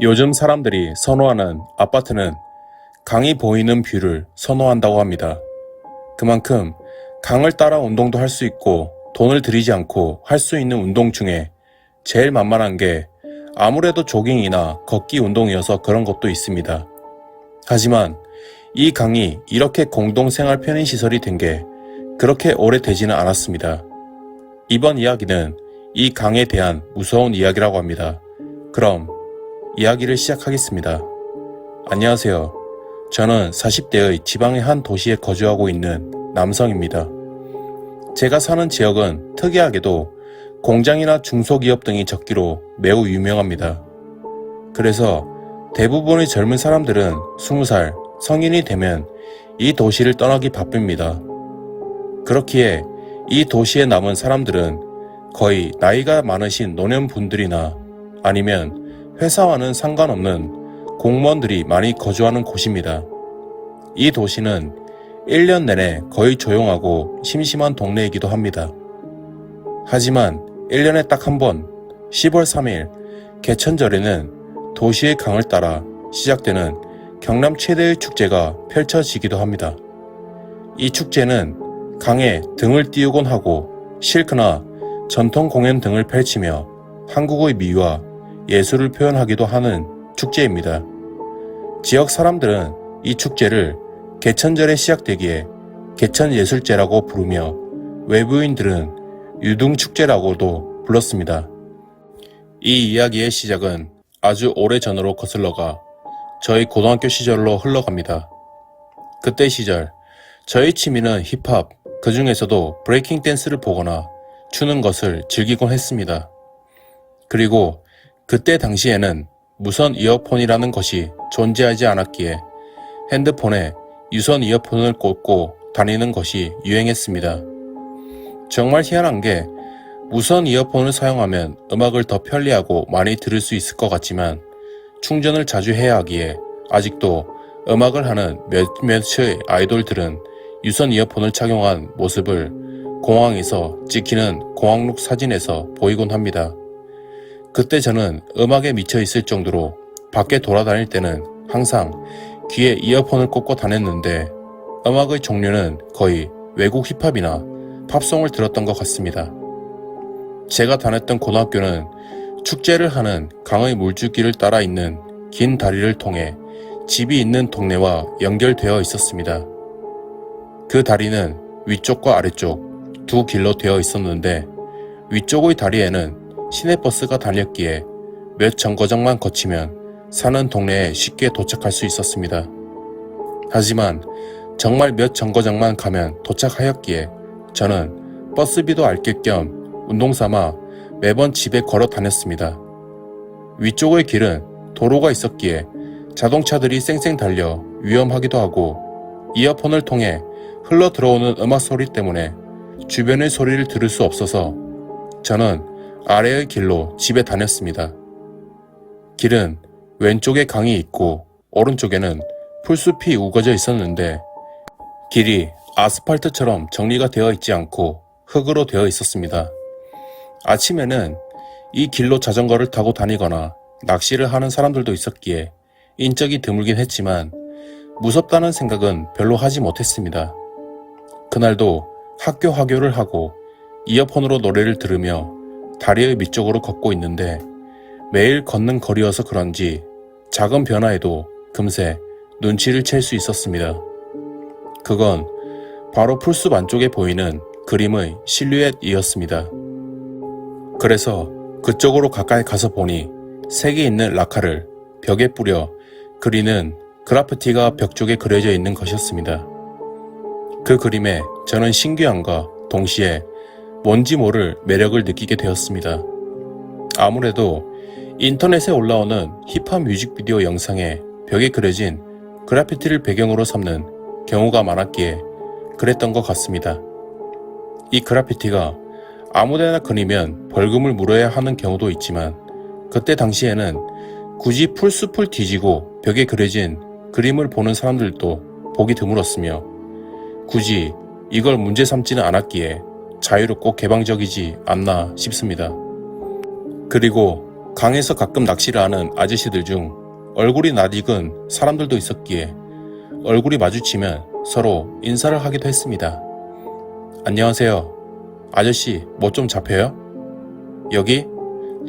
요즘 사람들이 선호하는 아파트는 강이 보이는 뷰를 선호한다고 합니다. 그만큼 강을 따라 운동도 할 수 있고 돈을 들이지 않고 할 수 있는 운동 중에 제일 만만한 게 아무래도 조깅이나 걷기 운동이어서 그런 것도 있습니다. 하지만 이 강이 이렇게 공동생활 편의시설이 된 게 그렇게 오래되지는 않았습니다. 이번 이야기는 이 강에 대한 무서운 이야기라고 합니다. 그럼 이야기를 시작하겠습니다. 안녕하세요. 저는 40대의 지방의 한 도시에 거주하고 있는 남성입니다. 제가 사는 지역은 특이하게도 공장이나 중소기업 등이 적기로 매우 유명합니다. 그래서 대부분의 젊은 사람들은 20살 성인이 되면 이 도시를 떠나기 바쁩니다. 그렇기에 이 도시에 남은 사람들은 거의 나이가 많으신 노년분들이나 아니면 회사와는 상관없는 공무원들이 많이 거주하는 곳입니다. 이 도시는 1년 내내 거의 조용하고 심심한 동네이기도 합니다. 하지만 1년에 딱 한 번 10월 3일 개천절에는 도시의 강을 따라 시작되는 경남 최대의 축제가 펼쳐지기도 합니다. 이 축제는 강에 등을 띄우곤 하고 실크나 전통 공연 등을 펼치며 한국의 미와 예술을 표현하기도 하는 축제입니다. 지역 사람들은 이 축제를 개천절에 시작되기에 개천예술제라고 부르며 외부인들은 유등축제라고도 불렀습니다. 이 이야기의 시작은 아주 오래전으로 거슬러가 저희 고등학교 시절로 흘러갑니다. 그때 시절 저희 취미는 힙합, 그 중에서도 브레이킹 댄스를 보거나 추는 것을 즐기곤 했습니다. 그리고 그때 당시에는 무선 이어폰이라는 것이 존재하지 않았기에 핸드폰에 유선 이어폰을 꽂고 다니는 것이 유행했습니다. 정말 희한한 게 무선 이어폰을 사용하면 음악을 더 편리하고 많이 들을 수 있을 것 같지만 충전을 자주 해야 하기에 아직도 음악을 하는 몇몇의 아이돌들은 유선 이어폰을 착용한 모습을 공항에서 찍히는 공항룩 사진에서 보이곤 합니다. 그때 저는 음악에 미쳐 있을 정도로 밖에 돌아다닐 때는 항상 귀에 이어폰을 꽂고 다녔는데 음악의 종류는 거의 외국 힙합이나 팝송을 들었던 것 같습니다. 제가 다녔던 고등학교는 축제를 하는 강의 물줄기를 따라 있는 긴 다리를 통해 집이 있는 동네와 연결되어 있었습니다. 그 다리는 위쪽과 아래쪽 두 길로 되어 있었는데 위쪽의 다리에는 시내버스가 다녔기에 몇 정거장만 거치면 사는 동네에 쉽게 도착할 수 있었습니다. 하지만 정말 몇 정거장만 가면 도착하였기에 저는 버스비도 아낄 겸 운동삼아 매번 집에 걸어 다녔습니다. 위쪽의 길은 도로가 있었기에 자동차들이 쌩쌩 달려 위험하기도 하고 이어폰을 통해 흘러 들어오는 음악 소리 때문에 주변의 소리를 들을 수 없어서 저는 아래의 길로 집에 다녔습니다. 길은 왼쪽에 강이 있고 오른쪽에는 풀숲이 우거져 있었는데 길이 아스팔트처럼 정리가 되어 있지 않고 흙으로 되어 있었습니다. 아침에는 이 길로 자전거를 타고 다니거나 낚시를 하는 사람들도 있었기에 인적이 드물긴 했지만 무섭다는 생각은 별로 하지 못했습니다. 그날도 학교 하교를 하고 이어폰으로 노래를 들으며 다리의 밑쪽으로 걷고 있는데 매일 걷는 거리여서 그런지 작은 변화에도 금세 눈치를 챌 수 있었습니다. 그건 바로 풀숲 안쪽에 보이는 그림의 실루엣이었습니다. 그래서 그쪽으로 가까이 가서 보니 색이 있는 라카를 벽에 뿌려 그리는 그래피티가 벽 쪽에 그려져 있는 것이었습니다. 그 그림에 저는 신기함과 동시에 뭔지 모를 매력을 느끼게 되었습니다. 아무래도 인터넷에 올라오는 힙합 뮤직비디오 영상에 벽에 그려진 그래피티를 배경으로 삼는 경우가 많았기에 그랬던 것 같습니다. 이 그래피티가 아무데나 그리면 벌금을 물어야 하는 경우도 있지만 그때 당시에는 굳이 풀숲을 뒤지고 벽에 그려진 그림을 보는 사람들도 보기 드물었으며 굳이 이걸 문제 삼지는 않았기에 자유롭고 개방적이지 않나 싶습니다. 그리고 강에서 가끔 낚시를 하는 아저씨들 중 얼굴이 낯익은 사람들도 있었기에 얼굴이 마주치면 서로 인사를 하기도 했습니다. 안녕하세요. 아저씨, 뭐 좀 잡혀요? 여기?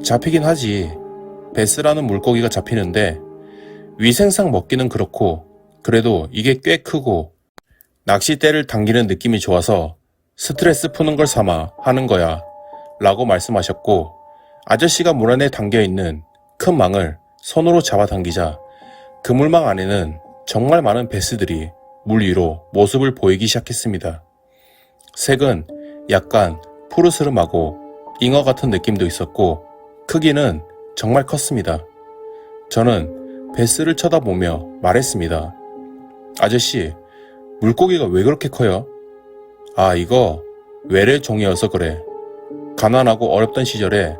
잡히긴 하지. 베스라는 물고기가 잡히는데 위생상 먹기는 그렇고 그래도 이게 꽤 크고 낚싯대를 당기는 느낌이 좋아서 스트레스 푸는 걸 삼아 하는 거야 라고 말씀하셨고, 아저씨가 물 안에 담겨있는 큰 망을 손으로 잡아당기자 그 물망 안에는 정말 많은 베스들이 물 위로 모습을 보이기 시작했습니다. 색은 약간 푸르스름하고 잉어 같은 느낌도 있었고 크기는 정말 컸습니다. 저는 베스를 쳐다보며 말했습니다. 아저씨, 물고기가 왜 그렇게 커요? 아, 이거 외래종이어서 그래. 가난하고 어렵던 시절에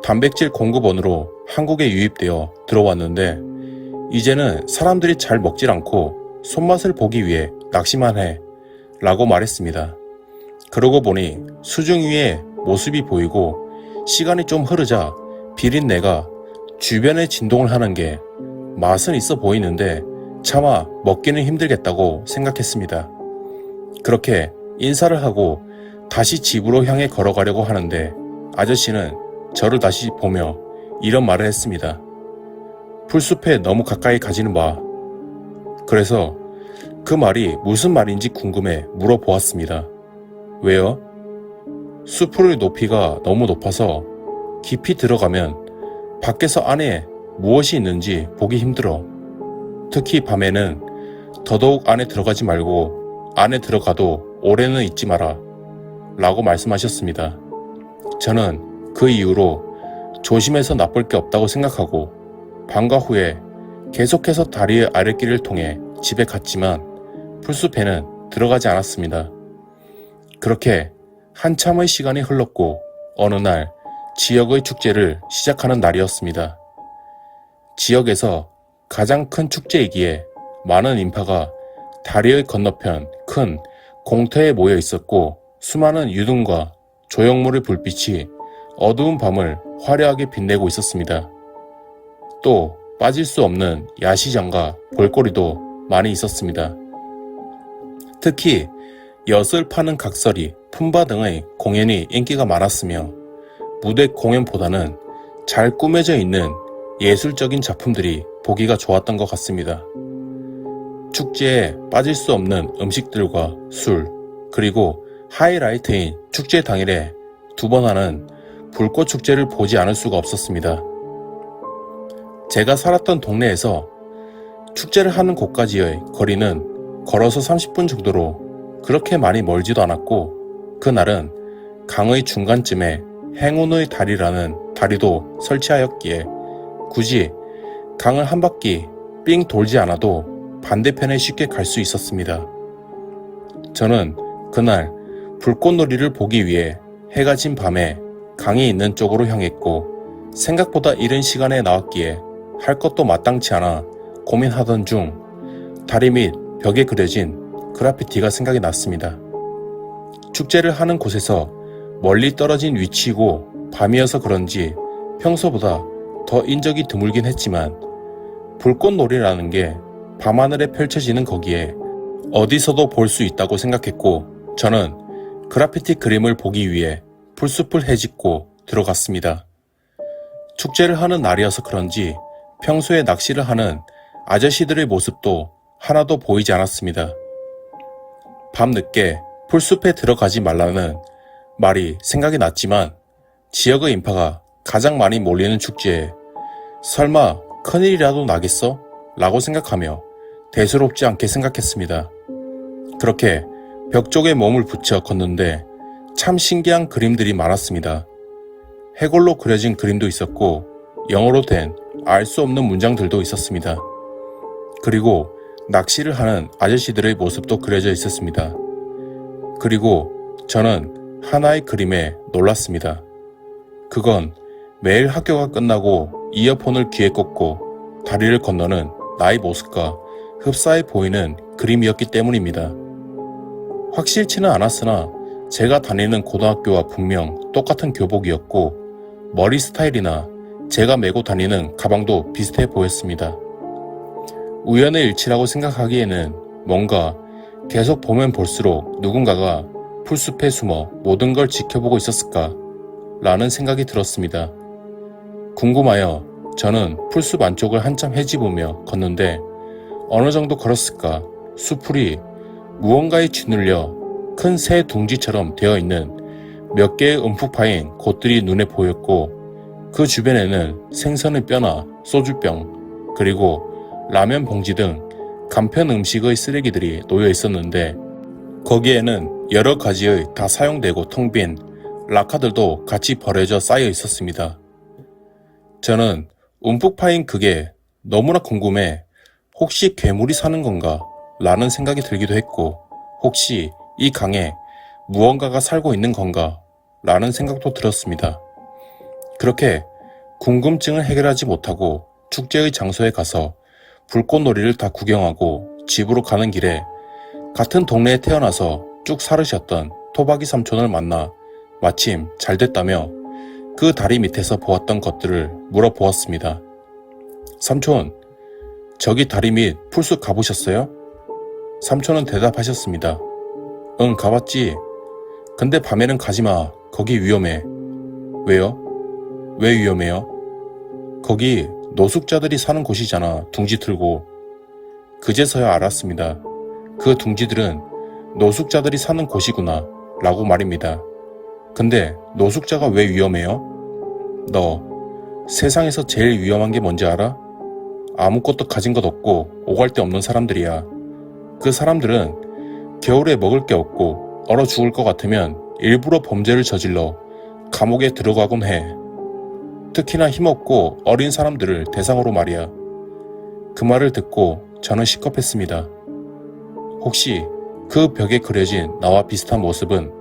단백질 공급원으로 한국에 유입되어 들어왔는데 이제는 사람들이 잘 먹질 않고 손맛을 보기 위해 낚시만 해 라고 말했습니다. 그러고 보니 수중 위에 모습이 보이고 시간이 좀 흐르자 비린내가 주변에 진동을 하는 게 맛은 있어 보이는데 차마 먹기는 힘들겠다고 생각했습니다. 그렇게 인사를 하고 다시 집으로 향해 걸어가려고 하는데 아저씨는 저를 다시 보며 이런 말을 했습니다. 풀숲에 너무 가까이 가지는 마. 그래서 그 말이 무슨 말인지 궁금해 물어보았습니다. 왜요? 숲의 높이가 너무 높아서 깊이 들어가면 밖에서 안에 무엇이 있는지 보기 힘들어. 특히 밤에는 더더욱 안에 들어가지 말고 안에 들어가도 오래는 있지 마라 라고 말씀하셨습니다. 저는 그 이후로 조심해서 나쁠 게 없다고 생각하고 방과 후에 계속해서 다리의 아랫길을 통해 집에 갔지만 풀숲에는 들어가지 않았습니다. 그렇게 한참의 시간이 흘렀고 어느 날 지역의 축제를 시작하는 날이었습니다. 지역에서 가장 큰 축제이기에 많은 인파가 다리의 건너편 큰 공터에 모여 있었고 수많은 유등과 조형물의 불빛이 어두운 밤을 화려하게 빛내고 있었습니다. 또 빠질 수 없는 야시장과 볼거리도 많이 있었습니다. 특히 엿을 파는 각설이, 품바 등의 공연이 인기가 많았으며 무대 공연보다는 잘 꾸며져 있는 예술적인 작품들이 보기가 좋았던 것 같습니다. 축제에 빠질 수 없는 음식들과 술, 그리고 하이라이트인 축제 당일에 2번 하는 불꽃 축제를 보지 않을 수가 없었습니다. 제가 살았던 동네에서 축제를 하는 곳까지의 거리는 걸어서 30분 정도로 그렇게 많이 멀지도 않았고 그날은 강의 중간쯤에 행운의 다리라는 다리도 설치하였기에 굳이 강을 한 바퀴 삥 돌지 않아도 반대편에 쉽게 갈 수 있었습니다. 저는 그날 불꽃놀이를 보기 위해 해가 진 밤에 강이 있는 쪽으로 향했고 생각보다 이른 시간에 나왔기에 할 것도 마땅치 않아 고민하던 중 다리 및 벽에 그려진 그래피티가 생각이 났습니다. 축제를 하는 곳에서 멀리 떨어진 위치이고 밤이어서 그런지 평소보다 더 인적이 드물긴 했지만 불꽃놀이라는 게 밤하늘에 펼쳐지는 거기에 어디서도 볼 수 있다고 생각했고 저는 그래피티 그림을 보기 위해 풀숲을 헤집고 들어갔습니다. 축제를 하는 날이어서 그런지 평소에 낚시를 하는 아저씨들의 모습도 하나도 보이지 않았습니다. 밤늦게 풀숲에 들어가지 말라는 말이 생각이 났지만 지역의 인파가 가장 많이 몰리는 축제에 설마 큰일이라도 나겠어? 라고 생각하며 대수롭지 않게 생각했습니다. 그렇게 벽 쪽에 몸을 붙여 걷는데 참 신기한 그림들이 많았습니다. 해골로 그려진 그림도 있었고 영어로 된 알 수 없는 문장들도 있었습니다. 그리고 낚시를 하는 아저씨들의 모습도 그려져 있었습니다. 그리고 저는 하나의 그림에 놀랐습니다. 그건 매일 학교가 끝나고 이어폰을 귀에 꽂고 다리를 건너는 나의 모습과 흡사해 보이는 그림이었기 때문입니다. 확실치는 않았으나 제가 다니는 고등학교와 분명 똑같은 교복이었고 머리 스타일이나 제가 메고 다니는 가방도 비슷해 보였습니다. 우연의 일치라고 생각하기에는 뭔가 계속 보면 볼수록 누군가가 풀숲에 숨어 모든 걸 지켜보고 있었을까 라는 생각이 들었습니다. 궁금하여 저는 풀숲 안쪽을 한참 헤집으며 걷는데 어느 정도 걸었을까 수풀이 무언가에 짓눌려 큰 새 둥지처럼 되어 있는 몇 개의 움푹 파인 곳들이 눈에 보였고 그 주변에는 생선의 뼈나 소주병 그리고 라면 봉지 등 간편 음식의 쓰레기들이 놓여 있었는데 거기에는 여러 가지의 다 사용되고 텅 빈 라카들도 같이 버려져 쌓여 있었습니다. 저는 움푹 파인 그게 너무나 궁금해 혹시 괴물이 사는 건가 라는 생각이 들기도 했고 혹시 이 강에 무언가가 살고 있는 건가 라는 생각도 들었습니다. 그렇게 궁금증을 해결하지 못하고 축제의 장소에 가서 불꽃놀이를 다 구경하고 집으로 가는 길에 같은 동네에 태어나서 쭉 살으셨던 토박이 삼촌을 만나 마침 잘 됐다며 그 다리 밑에서 보았던 것들을 물어보았습니다. 삼촌, 저기 다리 밑 풀숲 가보셨어요? 삼촌은 대답하셨습니다. 응, 가봤지. 근데 밤에는 가지마. 거기 위험해. 왜요? 왜 위험해요? 거기 노숙자들이 사는 곳이잖아. 둥지 틀고. 그제서야 알았습니다. 그 둥지들은 노숙자들이 사는 곳이구나 라고 말입니다. 근데 노숙자가 왜 위험해요? 너 세상에서 제일 위험한 게 뭔지 알아? 아무것도 가진 것 없고 오갈 데 없는 사람들이야. 그 사람들은 겨울에 먹을 게 없고 얼어 죽을 것 같으면 일부러 범죄를 저질러 감옥에 들어가곤 해. 특히나 힘없고 어린 사람들을 대상으로 말이야. 그 말을 듣고 저는 시겁했습니다. 혹시 그 벽에 그려진 나와 비슷한 모습은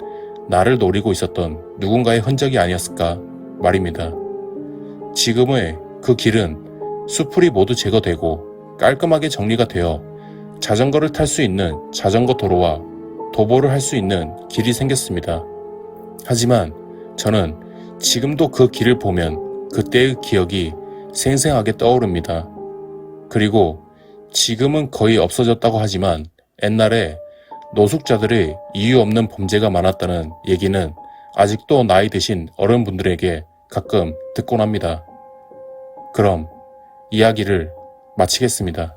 나를 노리고 있었던 누군가의 흔적이 아니었을까 말입니다. 지금의 그 길은 수풀이 모두 제거되고 깔끔하게 정리가 되어 자전거를 탈 수 있는 자전거 도로와 도보를 할 수 있는 길이 생겼습니다. 하지만 저는 지금도 그 길을 보면 그때의 기억이 생생하게 떠오릅니다. 그리고 지금은 거의 없어졌다고 하지만 옛날에 노숙자들의 이유 없는 범죄가 많았다는 얘기는 아직도 나이 드신 어른분들에게 가끔 듣곤 합니다. 그럼 이야기를 마치겠습니다.